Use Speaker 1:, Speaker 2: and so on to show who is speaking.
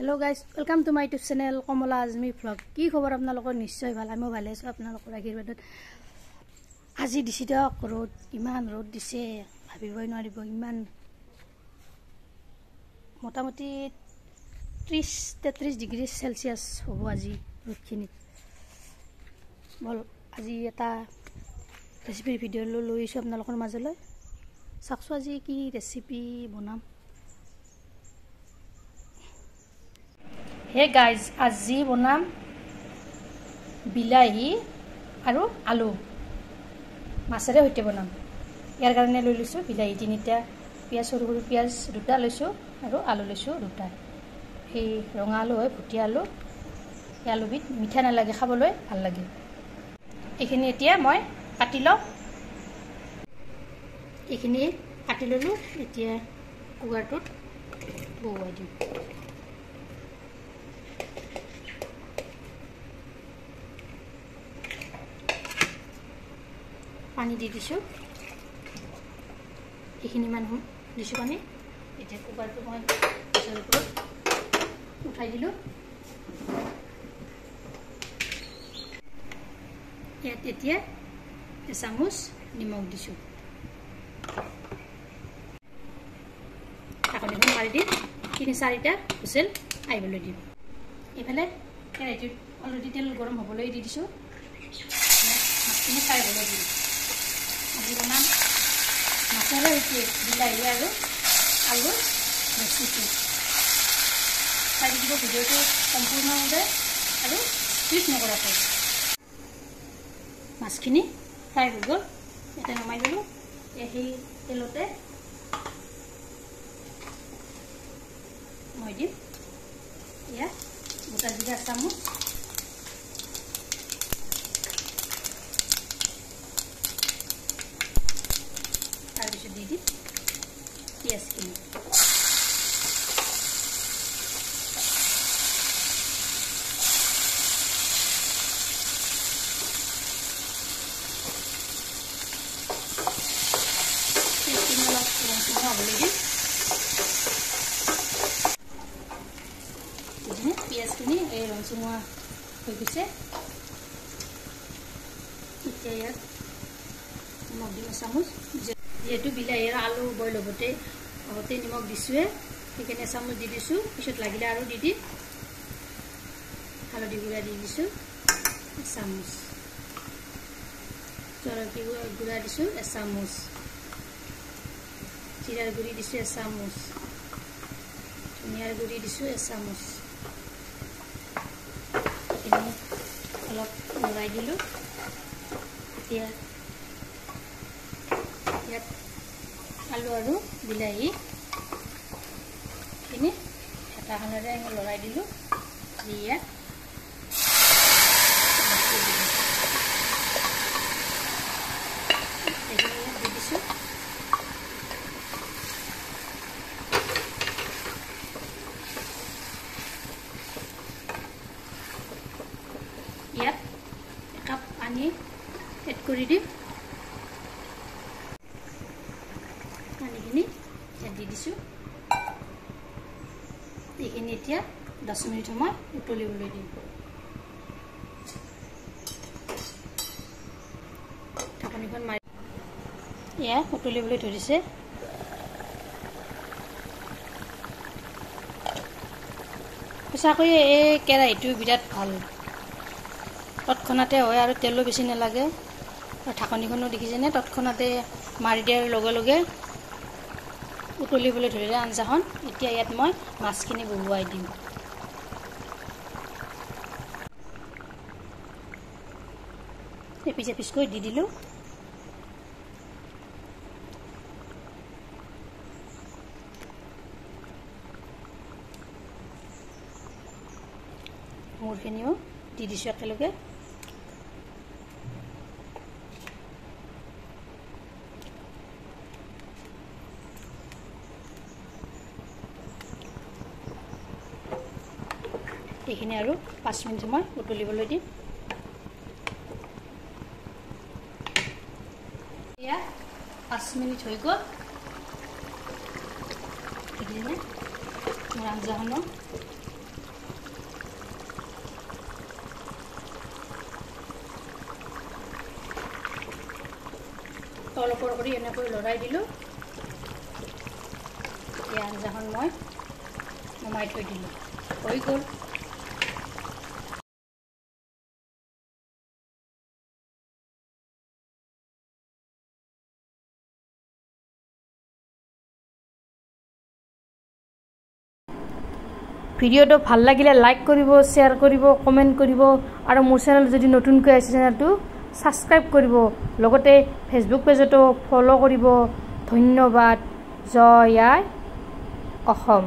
Speaker 1: hello guys welcome to my YouTube channel Kamla Azmi vlog की खबर आपनालोকৰ निश्चय ভাল আমি ভালে আছো आपनालोকৰ আশীৰ্বাদত আজি দিছি দিয়ক ৰ'দ ইমান ৰ'দ দিছে ভাবিবই নোৱাৰিব ইমান মোটামুটি 30-33 ডিগ্ৰী সেলসিয়াস হ'ব আজি ৰ'দখিনি বল আজি এটা ৰেচিপি ভিডিঅ লৈ আছো आपनालोকৰ মাজলৈ চাকছো আজি কি ৰেচিপি বনাম हे गाइज आज बनाम बिलाही और आलू माछरे सहित बनाम यार कारण लै लो बिलाही 3टा पियाज सरू सरू पियाज 2टा लो और आलू लो 2टा ये रंगा आलू है भुटिया आलू आलूबिध मिठा नालागे खाबले ভাল লাগে এইখিনি এতিয়া মই কাটি লওঁ এইখিনি কাটি ললো এতিয়া কুকাৰটোত বহুৱাই দিম पानी दी दिसो এইখিনি মান দিছো পানী এতিয়া কুকাৰটো মই গেছৰ ওপৰত উঠাই দিলো ইয়াত এতিয়া চামুচ নিমখ দিছো ঢাকনি মাৰি দি 3-4টা হুইসেল আইবলৈ দিম এফালে কেৰাহীটোত অলৰেডি তেল গৰম হ'বলৈ দি দিছো মাছখিনি ফ্ৰাই হ'বলৈ দিম আজি বনাম মাছৰে সৈতে বিলাহী আৰু আলু ৰেচিপি চাই দিব ভিডিঅ'টো সম্পূৰ্ণভাৱে আৰু স্কিপ নকৰাকৈ মাছখিনি ফ্ৰাই হৈ গ'ল এটা নমাই দিলোঁ সেই তেলতে মই দিম ইয়াত গোটা জিৰা চামুচ दी दी पियाज की पियाज खी रंगचुआ हो गए निमख दिम चामच जेहेतु बिलाही और आलू बॉइल होते निमख दिसुए সেইকাৰণে চামুচ দি দিছো পিছত লাগিলে আৰু দি দি হালধি গুড়া দি দিছো চামুচ জলকীয়া গুড়া দিছো চামুচ জিৰাৰ গুড়ি দিছো চামুচ ধনিয়াৰ গুড়ি দিছো চামুচ এনে অলপ লৰাই দিলো এতিয়া आलू और बिलाही हेटाखनेरे लड़ाई दिलो यात एकाप पानी एड कर दिम দি দিছো এইখিনি এতিয়া 10 মিনিট সময় উতলিবলৈ দিম ঢাকনিখন মাৰি ইয়া উতলিবলৈ ধৰিছে সঁচাকৈ এই কেৰাহীটো বিৰাট ভাল তৎক্ষণাতে হয় আৰু তেলো বেছি নালাগে ঢাকনিখনো দেখিছেনে তৎক্ষণাতে মাৰি দিয়াৰ লগে লগে উতলিবলৈ ধৰিলে আঞ্জাখন এতিয়া ইয়াত মই মাছখিনি বহুৱাই দিম এপিচ এপিচকৈ দি দিলোঁ মূৰখিনিও দি দিছোঁ একেলগে এইখিনি আৰু 5 মিনিট সময় উতলিবলৈ দিম ইয়া 5 মিনিট হৈ গ'ল এইখিনি মোৰ আঞ্জাখন অলপৰ কৰি এনেকৈ লৰাই দিলোঁ এই আঞ্জাখন মই নমাই থৈ দিলোঁ হৈ গ'ল ভিডিওটো ভাল লাগিলে লাইক কৰিব শেয়াৰ কৰিব কমেন্ট কৰিব আৰু মোৰ চেনেল যদি নতুনকৈ আছে চেনেলটো সাবস্ক্ৰাইব কৰিব লগতে ফেসবুক পেজতো ফলো কৰিব ধন্যবাদ জয় আই অসম